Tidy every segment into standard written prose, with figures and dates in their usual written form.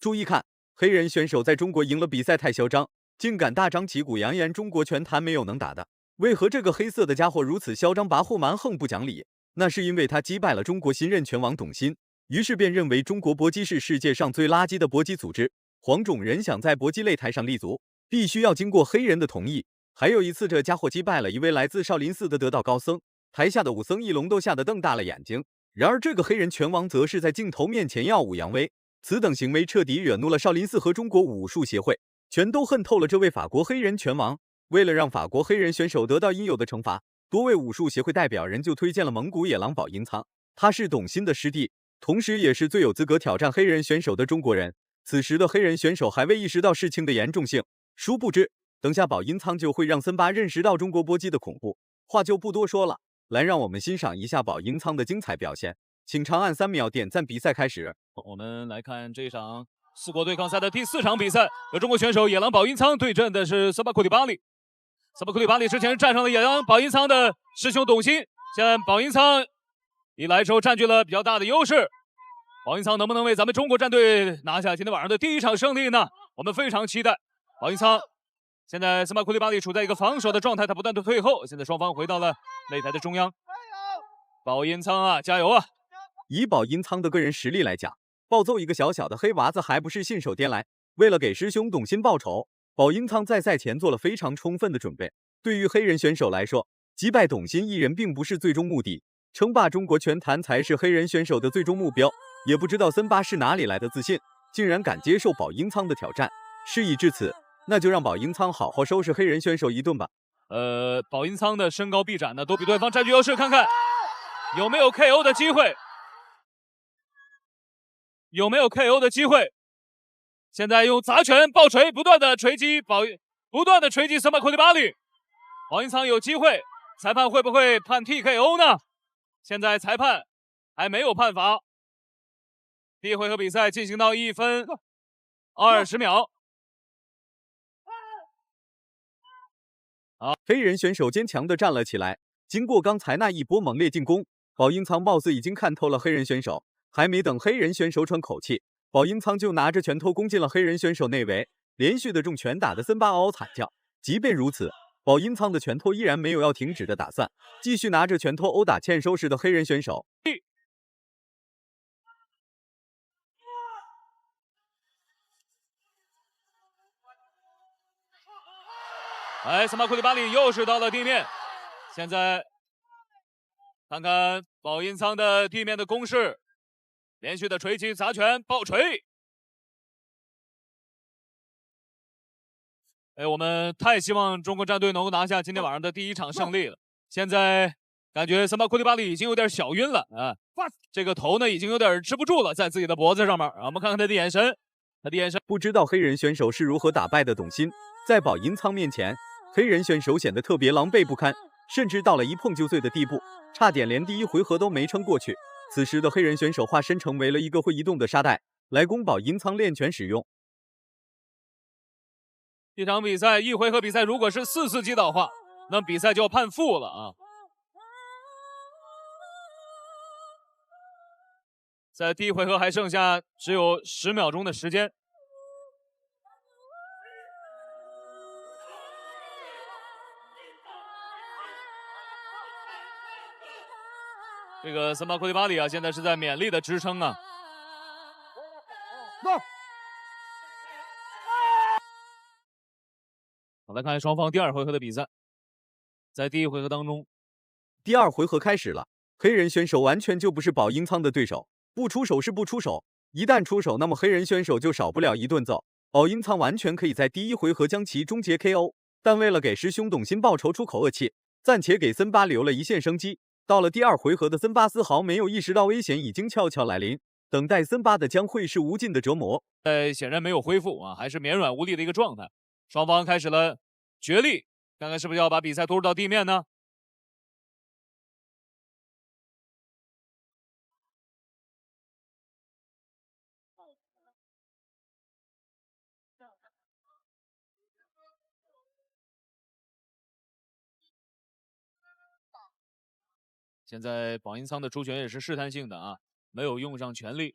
注意看，黑人选手在中国赢了比赛太嚣张，竟敢大张旗鼓扬言中国拳坛没有能打的。为何这个黑色的家伙如此嚣张跋扈蛮横不讲理？那是因为他击败了中国新任拳王董鑫，于是便认为中国搏击是世界上最垃圾的搏击组织。黄种人想在搏击擂台上立足，必须要经过黑人的同意。还有一次，这家伙击败了一位来自少林寺的得道高僧，台下的武僧一龙都吓得瞪大了眼睛。然而这个黑人拳王则是在镜头面前耀武扬威，此等行为彻底惹怒了少林寺和中国武术协会，全都恨透了这位法国黑人拳王。为了让法国黑人选手得到应有的惩罚，多位武术协会代表人就推荐了蒙古野狼保英仓，他是董鑫的师弟，同时也是最有资格挑战黑人选手的中国人。此时的黑人选手还未意识到事情的严重性，殊不知等下保英仓就会让森巴认识到中国搏击的恐怖。话就不多说了，来让我们欣赏一下保英仓的精彩表现。请长按3秒点赞，比赛开始。我们来看这场4国对抗赛的第4场比赛，由中国选手野狼保英仓对阵的是森巴库里巴里。森巴库里巴里之前战胜了野狼保英仓的师兄董鑫，现在保英仓一来之后占据了比较大的优势。保英仓能不能为咱们中国战队拿下今天晚上的第1场胜利呢？我们非常期待。保英仓现在森巴库里巴里处在一个防守的状态，他不断的退后，现在双方回到了擂台的中央。保英仓啊，加油啊！以保英仓的个人实力来讲，暴揍一个小小的黑娃子还不是信手拈来。为了给师兄董鑫报仇，保英仓在赛前做了非常充分的准备。对于黑人选手来说，击败董鑫一人并不是最终目的，称霸中国拳坛才是黑人选手的最终目标。也不知道森巴是哪里来的自信，竟然敢接受保英仓的挑战。事已至此，那就让保英仓好好收拾黑人选手一顿吧。保英仓的身高臂展呢都比对方占据优势，看看有没有 KO 的机会。有没有 KO 的机会？现在用砸拳、爆锤不断的锤击森巴库里巴里。保英仓有机会，裁判会不会判 TKO 呢？现在裁判还没有判罚。第1回合比赛进行到1分20秒。黑人选手坚强地站了起来。经过刚才那一波猛烈进攻，保英仓貌似已经看透了黑人选手。还没等黑人选手喘口气，保英仓就拿着拳头攻进了黑人选手内围，连续的重拳打得森巴嗷嗷惨叫。即便如此，保英仓的拳头依然没有要停止的打算，继续拿着拳头殴打欠收拾的黑人选手。森巴库里巴里又是到了地面，现在看看保英仓的地面的攻势。连续的锤击、砸拳、爆锤。我们太希望中国战队能够拿下今天晚上的第1场胜利了。现在感觉森巴库里巴里已经有点小晕了啊，这个头呢已经有点支不住了，在自己的脖子上面。我们看看他的眼神，不知道黑人选手是如何打败的董鑫。在保英仓面前，黑人选手显得特别狼狈不堪，甚至到了一碰就碎的地步，差点连第1回合都没撑过去。此时的黑人选手化身成为了一个会移动的沙袋，来供保英仓练拳使用。这场比赛1回合比赛如果是4次击倒的话，那比赛就要判负了啊！在第1回合还剩下只有10秒钟的时间。这个森巴库里巴里啊，现在是在勉力的支撑啊。好，来看双方第2回合的比赛。在第1回合当中，第2回合开始了，黑人选手完全就不是保英仓的对手，不出手是不出手，一旦出手，那么黑人选手就少不了一顿揍。保英仓完全可以在第1回合将其终结 KO， 但为了给师兄董鑫报仇出口恶气，暂且给森巴留了一线生机。到了第2回合的森巴丝毫没有意识到危险已经悄悄来临，等待森巴的将会是无尽的折磨。显然没有恢复啊，还是绵软无力的一个状态。双方开始了角力，看看是不是要把比赛拖入到地面呢？现在保英仓的出拳也是试探性的啊，没有用上全力。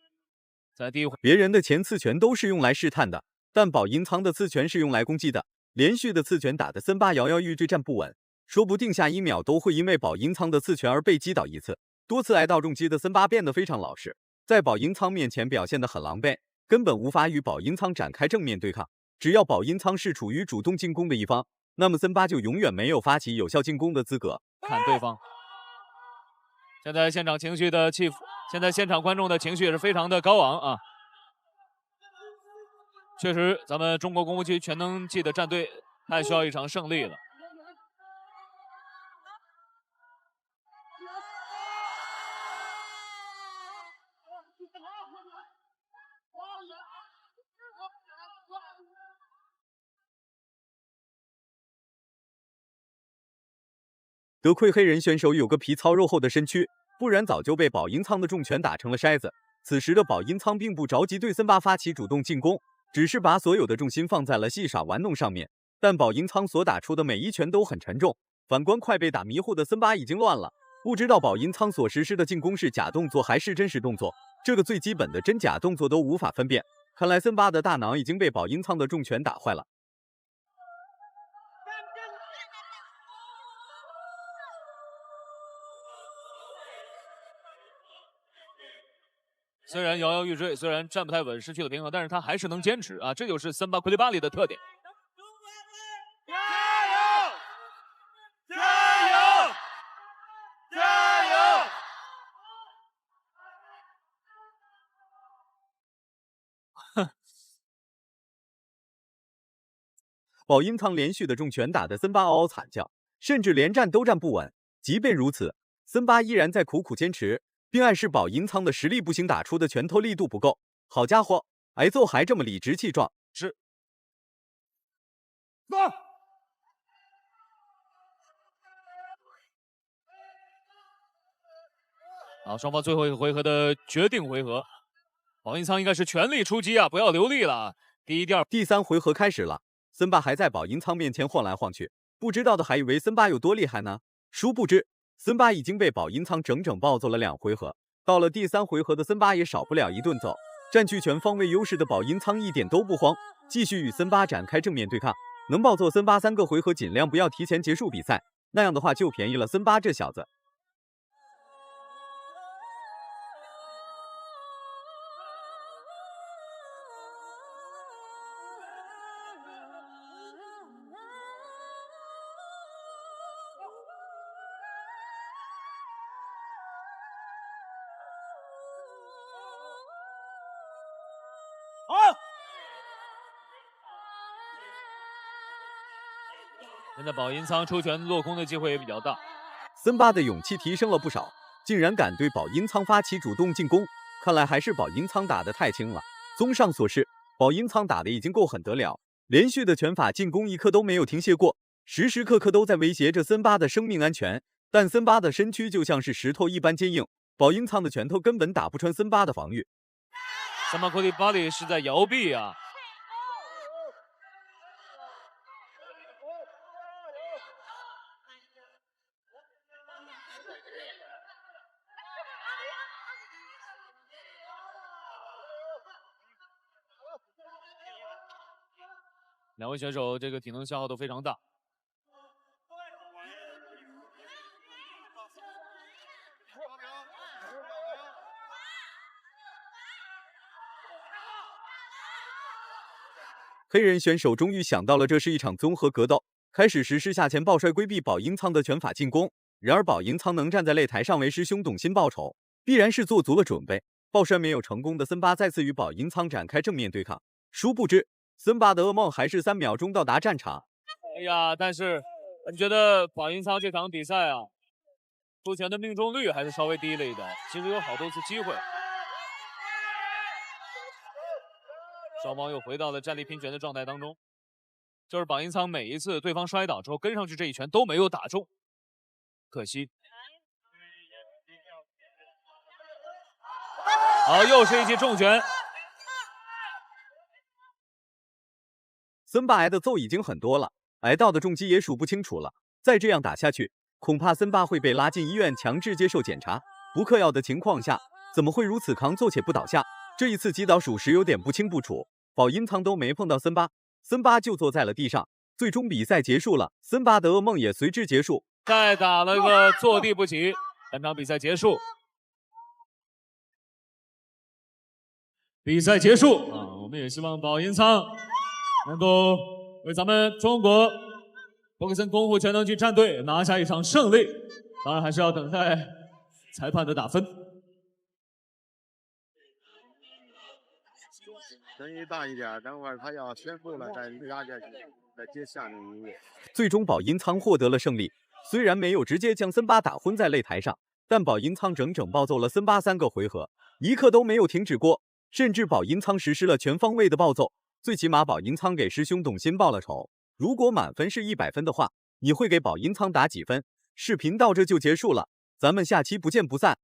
在第一回，别人的前刺拳都是用来试探的，但宝银仓的刺拳是用来攻击的。连续的刺拳打得森巴摇摇欲坠，站不稳，说不定下一秒都会因为宝银仓的刺拳而被击倒一次。多次挨到重击的森巴变得非常老实，在宝银仓面前表现得很狼狈，根本无法与宝银仓展开正面对抗。只要宝银仓是处于主动进攻的一方，那么森巴就永远没有发起有效进攻的资格。看对方。现在现场情绪的起伏，现在现场观众的情绪也是非常的高昂啊。确实，咱们中国功夫区全能技的战队太需要一场胜利了。得亏黑人选手有个皮糙肉厚的身躯，不然早就被宝银仓的重拳打成了筛子。此时的宝银仓并不着急对森巴发起主动进攻，只是把所有的重心放在了戏耍玩弄上面。但宝银仓所打出的每一拳都很沉重，反观快被打迷糊的森巴已经乱了，不知道宝银仓所实施的进攻是假动作还是真实动作，这个最基本的真假动作都无法分辨。看来森巴的大脑已经被宝银仓的重拳打坏了。虽然摇摇欲坠，虽然站不太稳，失去了平衡，但是他还是能坚持啊，这就是森巴库利巴里的特点。加油！加油！加油！宝银仓连续的重拳打得森巴嗷嗷惨叫，甚至连站都站不稳。即便如此，森巴依然在苦苦坚持，并暗示宝银仓的实力不行，打出的拳头力度不够。好家伙，挨揍还这么理直气壮。是。好，双方最后一个回合的决定回合，宝银仓应该是全力出击啊，不要留力了。第一、第二、第三回合开始了，森巴还在宝银仓面前晃来晃去，不知道的还以为森巴有多厉害呢。殊不知，森巴已经被宝银仓整整暴揍了2回合。到了第3回合的森巴也少不了一顿揍，占据全方位优势的宝银仓一点都不慌，继续与森巴展开正面对抗。能暴揍森巴3个回合，尽量不要提前结束比赛，那样的话就便宜了森巴这小子。现在宝银仓出拳落空的机会也比较大，森巴的勇气提升了不少，竟然敢对宝银仓发起主动进攻，看来还是宝银仓打得太轻了。综上所示，宝银仓打得已经够狠得了，连续的拳法进攻一刻都没有停歇过，时时刻刻都在威胁着森巴的生命安全。但森巴的身躯就像是石头一般坚硬，宝银仓的拳头根本打不穿森巴的防御。森巴库利巴里是在摇臂啊。两位选手这个体能消耗都非常大。黑人选手终于想到了这是一场综合格斗，开始实施下前抱摔规避宝银仓的拳法进攻。然而宝银仓能站在擂台上为师兄董欣报仇，必然是做足了准备。抱摔没有成功的森巴再次与宝银仓展开正面对抗，殊不知森巴的噩梦还是3秒钟到达战场。哎呀，但是你觉得宝银仓这场比赛啊，出拳的命中率还是稍微低了一点，其实有好多次机会。双方又回到了站立拼拳的状态当中，就是宝银仓每一次对方摔倒之后跟上去这一拳都没有打中，可惜。好，又是一记重拳。森巴挨的揍已经很多了，挨到的重击也数不清楚了。再这样打下去，恐怕森巴会被拉进医院强制接受检查。不嗑药的情况下，怎么会如此扛揍且不倒下？这一次击倒属实有点不清不楚，保音仓都没碰到森巴，森巴就坐在了地上。最终比赛结束了，森巴的噩梦也随之结束。再打了个坐地不起，本场比赛结束。比赛结束啊！我们也希望保音仓能够为咱们中国博格森功夫全能军战队拿下一场胜利。当然还是要等待裁判的打分。声音大一点，等会儿他要宣布了再压下去，再接下面音乐。最终保音仓获得了胜利，虽然没有直接将森巴打昏在擂台上，但保音仓整整暴揍了森巴3个回合，一刻都没有停止过。甚至保音仓实施了全方位的暴揍，最起码保音仓给师兄董鑫报了仇。如果满分是100分的话，你会给保音仓打几分？视频到这就结束了，咱们下期不见不散。